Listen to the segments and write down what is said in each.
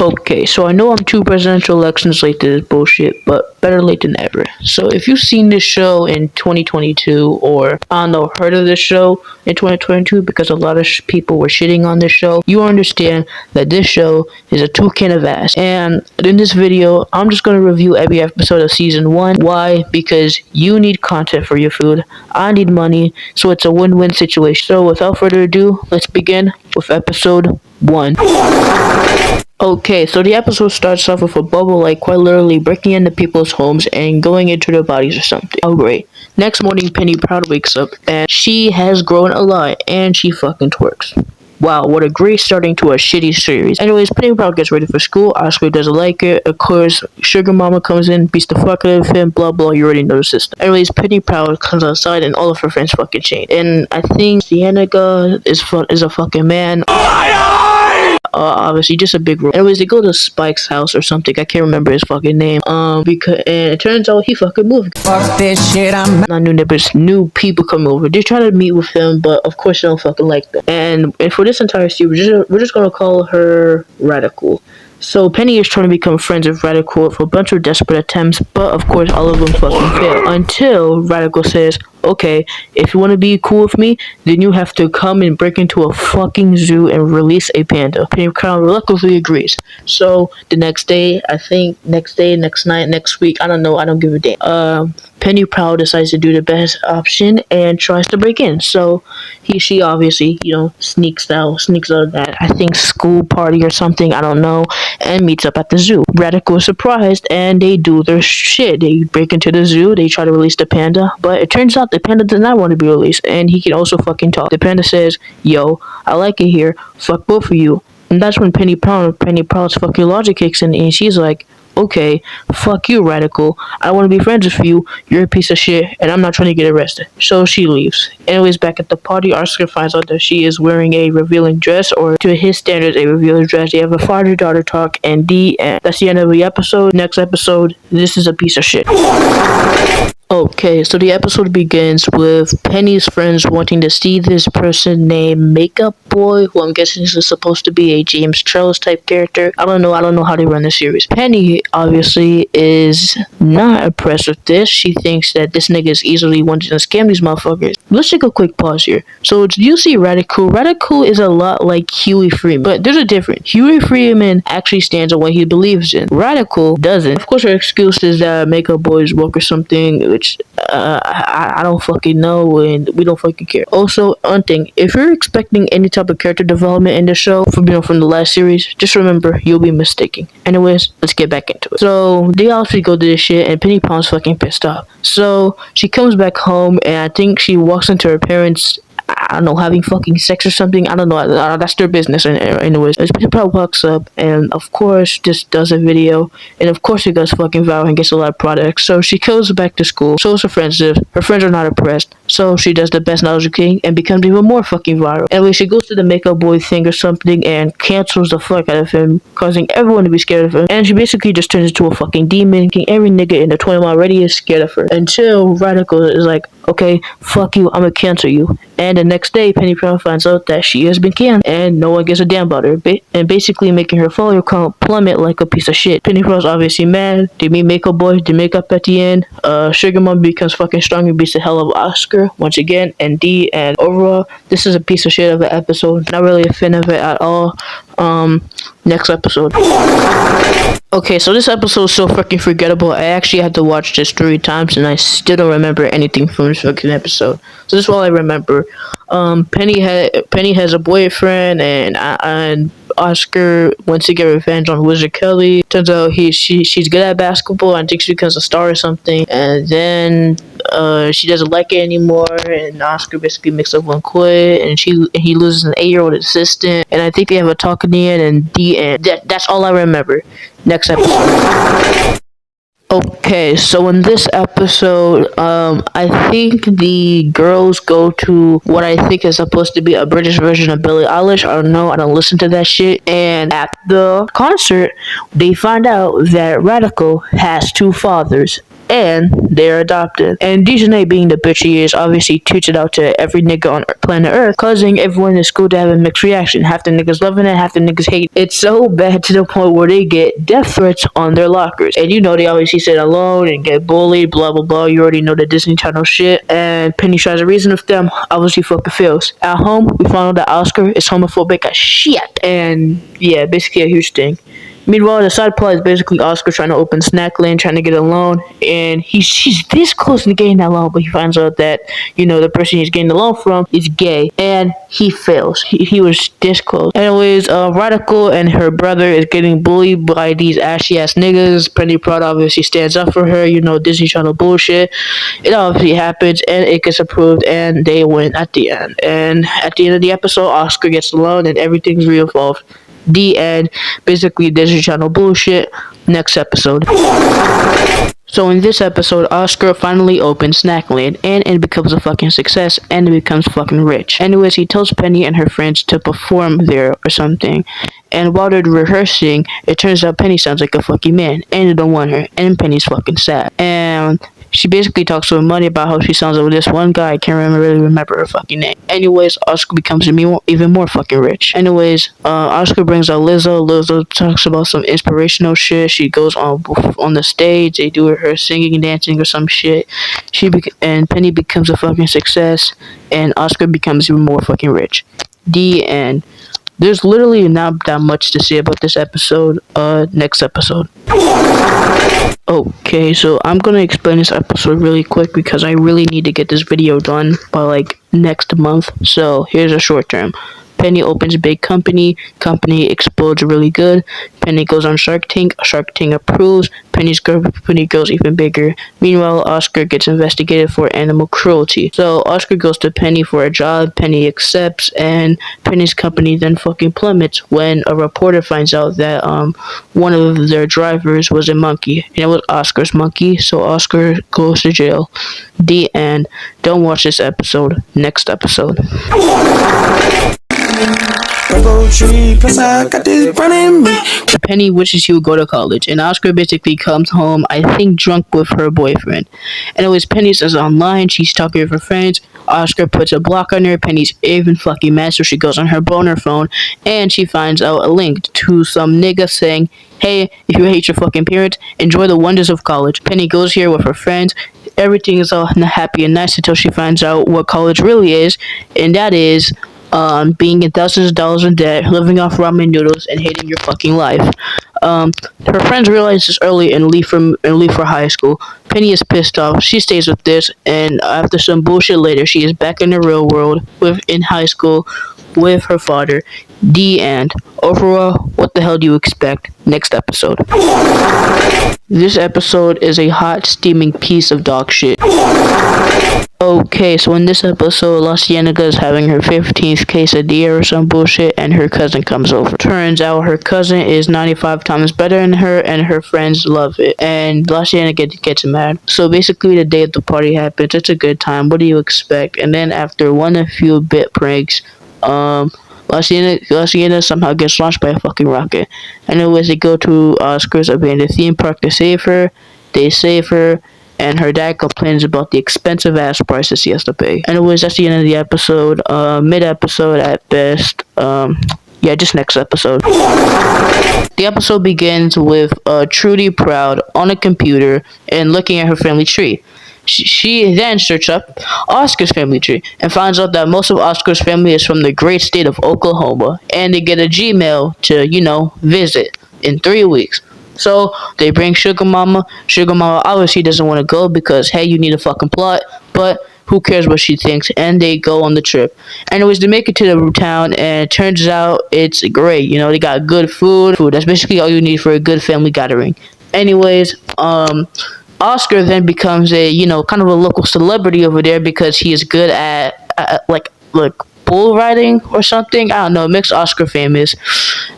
Okay, so I know I'm two presidential elections late to this bullshit, but better late than never. So if you've seen this show in 2022, or I don't know, heard of this show in 2022, because a lot of people were shitting on this show, you understand that this show is a toucan of ass. And in this video, I'm just gonna review every episode of season one. Why? Because you need content for your food, I need money, so it's a win-win situation. So without further ado, let's begin with episode one. Okay, so the episode starts off with a bubble like quite literally breaking into people's homes and going into their bodies or something. Oh great. Next morning, Penny Proud wakes up and she has grown a lot and she fucking twerks. Wow, what a great starting to a shitty series. Anyways, Penny Proud gets ready for school. Oscar doesn't like it. Of course, Sugar Mama comes in, beats the fuck out of him, blah blah, you already know the system. Anyways, Penny Proud comes outside and all of her friends fucking change. And I think Cienega is a fucking man. Obviously just a big room. Anyways, they go to Spike's house or something. I can't remember his fucking name. Because and it turns out he fucking moved. Fuck this shit. Not new neighbors, new people come over. They try to meet with him, but of course they don't fucking like them. And for this entire series, we're just gonna call her Radical. So Penny is trying to become friends with Radical for a bunch of desperate attempts, but of course all of them fucking fail. Until Radical says, okay, if you want to be cool with me, then you have to come and break into a fucking zoo and release a panda. Penny Proud reluctantly agrees. So the next day, next night, next week, I don't know, I don't give a damn. Penny Proud decides to do the best option and tries to break in. So she obviously, sneaks out of that, I think, school party or something, I don't know, and meets up at the zoo. Radical is surprised and they do their shit. They break into the zoo, they try to release the panda, but it turns out the panda does not want to be released and he can also fucking talk. The panda says, yo, I like it here, fuck both of you. And that's when Penny Proud's fucking logic kicks in and she's like, okay, fuck you, Radical. I want to be friends with you. You're a piece of shit, and I'm not trying to get arrested. So she leaves. Anyways, back at the party, Oscar finds out that she is wearing a revealing dress, or to his standards, a revealing dress. They have a father-daughter talk, and that's the end of the episode. Next episode, this is a piece of shit. Okay, so the episode begins with Penny's friends wanting to see this person named Makeup Boy, who I'm guessing is supposed to be a James Charles type character. I don't know how they run the series. Penny obviously is not impressed with this. She thinks that this nigga is easily wanting to scam these motherfuckers. Let's take a quick pause here. So you see Radical. Radical is a lot like Huey Freeman, but there's a difference. Huey Freeman actually stands on what he believes in. Radical doesn't. Of course, her excuse is that Makeup Boy is woke or something, which I don't fucking know, and we don't fucking care. Also, one thing, if you're expecting any type of character development in the show from the last series, just remember you'll be mistaken. Anyways, let's get back into it. So they obviously go to this shit, and Penny Proud's fucking pissed off. So she comes back home, and I think she walks into her parents', I don't know, having fucking sex or something. I don't know. That's their business. Anyways, Penny Proud walks up and, of course, just does a video. And, of course, it goes fucking viral and gets a lot of products. So she goes back to school, shows her friends this. Her friends are not impressed. So she does the best knowledge of king and becomes even more fucking viral. Anyway, she goes to the Makeup Boy thing or something and cancels the fuck out of him, causing everyone to be scared of him. And she basically just turns into a fucking demon, making every nigga in the 20-mile radius scared of her. Until Radical is like, okay, fuck you, I'm gonna cancel you. And the next day, Penny Proud finds out that she has been canned, and no one gives a damn about her, and basically making her follower count plummet like a piece of shit. Penny Proud's obviously mad. They meet Makeup Boy, they make up at the end. Sugar Mom becomes fucking strong and beats the hell of Oscar once again, and overall, this is a piece of shit of an episode. Not really a fan of it at all. Next episode. Okay, so this episode is so fucking forgettable. I actually had to watch this 3 times and I still don't remember anything from this fucking episode. So this is all I remember. Penny has a boyfriend and Oscar went to get revenge on Wizard Kelly. Turns out she's good at basketball. I think she becomes a star or something. And then she doesn't like it anymore, and Oscar basically makes everyone quit, and he loses an 8-year-old assistant, and I think they have a talk in the end, and the end. That's all I remember. Next episode. Okay, so in this episode, I think the girls go to what I think is supposed to be a British version of Billie Eilish. I don't know, I don't listen to that shit. And at the concert, they find out that Radical has 2 fathers. and they're adopted. And Dejanay, being the bitch he is, obviously tweets it out to every nigga on planet Earth, causing everyone in school to have a mixed reaction. Half the niggas loving it, half the niggas hate it. It's so bad to the point where they get death threats on their lockers. And you know they obviously sit alone and get bullied, blah blah blah. You already know the Disney Channel shit. And Penny tries to reason with them, obviously fucking fails. At home, we found out that Oscar is homophobic as shit. And yeah, basically a huge thing. Meanwhile, the side plot is basically Oscar trying to open Snackland, trying to get a loan, and he's this close to getting that loan, but he finds out that, you know, the person he's getting the loan from is gay, and he fails. He was this close. Anyways, Radical and her brother is getting bullied by these ashy ass niggas. Penny Proud obviously stands up for her, you know, Disney Channel bullshit. It obviously happens, and it gets approved, and they win at the end. And at the end of the episode, Oscar gets the loan, and everything's re-evolved. The end. Basically, Disney Channel bullshit. Next episode. So in this episode, Oscar finally opens Snackland, and it becomes a fucking success, and it becomes fucking rich. Anyways, he tells Penny and her friends to perform there or something. And while they're rehearsing, it turns out Penny sounds like a fucking man, and they don't want her, and Penny's fucking sad. And she basically talks to her money about how she sounds like this one guy. I can't really remember her fucking name. Anyways, Oscar becomes even more fucking rich. Anyways, Oscar brings out Lizzo. Lizzo talks about some inspirational shit. She goes on the stage. They do her singing and dancing or some shit. And Penny becomes a fucking success, and Oscar becomes even more fucking rich. The end. There's literally not that much to say about this episode. Next episode. Okay, so I'm gonna explain this episode really quick because I really need to get this video done by like next month. So here's a short term. Penny opens a big company explodes really good. Penny goes on Shark Tank approves. Penny's company goes even bigger. Meanwhile, Oscar gets investigated for animal cruelty. So Oscar goes to Penny for a job. Penny accepts, and Penny's company then fucking plummets when a reporter finds out that one of their drivers was a monkey, and it was Oscar's monkey. So Oscar goes to jail. The end. Don't watch this episode. Next episode. Penny wishes he would go to college, and Oscar basically comes home, I think drunk, with her boyfriend. Anyways, Penny says online, she's talking with her friends. Oscar puts a block on her. Penny's even fucking mad, so she goes on her boner phone, and she finds out a link to some nigga saying, hey, if you hate your fucking parents, enjoy the wonders of college. Penny goes here with her friends. Everything is all happy and nice until she finds out what college really is, and that is being in thousands of dollars in debt, living off ramen noodles, and hating your fucking life. Her friends realize this early and leave for high school. Penny is pissed off. She stays with this, and after some bullshit later, she is back in the real world in high school with her father. The end. Overall, what the hell do you expect? Next episode. This episode is a hot, steaming piece of dog shit. Okay, so in this episode, La Cienega is having her 15th quesadilla or some bullshit, and her cousin comes over. Turns out her cousin is 95 times better than her, and her friends love it. And La Cienega gets mad. So basically, the day of the party happens. It's a good time. What do you expect? And then after one of few bit pranks, La Cienega somehow gets launched by a fucking rocket. Anyways, they go to Oscar's abandoned theme park to save her. They save her, and her dad complains about the expensive ass prices he has to pay. Anyways, that's the end of the episode. Mid-episode at best. Yeah, just next episode. The episode begins with Trudy Proud on a computer and looking at her family tree. She then searches up Oscar's family tree and finds out that most of Oscar's family is from the great state of Oklahoma, and they get a Gmail to, visit in 3 weeks. So they bring Sugar Mama. Sugar Mama obviously doesn't want to go because, hey, you need a fucking plot, but who cares what she thinks, and they go on the trip. Anyways, they make it to the town, and it turns out it's great. They got good food. That's basically all you need for a good family gathering. Anyways, Oscar then becomes a, kind of a local celebrity over there because he is good at like bull riding or something. I don't know. It makes Oscar famous.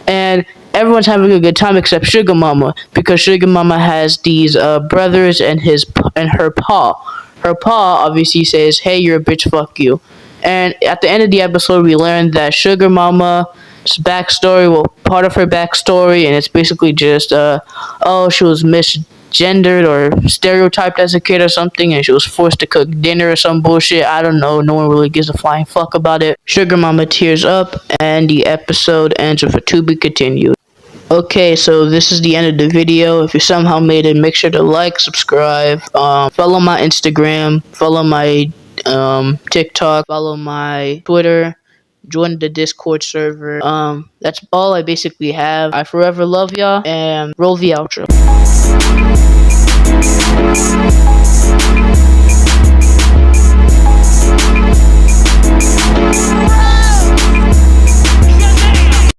And everyone's having a good time except Sugar Mama, because Sugar Mama has these brothers and her pa. Her pa obviously says, hey, you're a bitch, fuck you. And at the end of the episode, we learn that Sugar Mama's backstory, part of her backstory, and it's basically just, she was gendered or stereotyped as a kid or something, and she was forced to cook dinner or some bullshit. I don't know. No one really gives a flying fuck about it. Sugar Mama tears up, and the episode ends with a to be continued. Okay, so this is the end of the video. If you somehow made it, make sure to like, subscribe, follow my Instagram, follow my TikTok, follow my Twitter, join the Discord server. That's all I basically have. I forever love y'all, and roll the outro.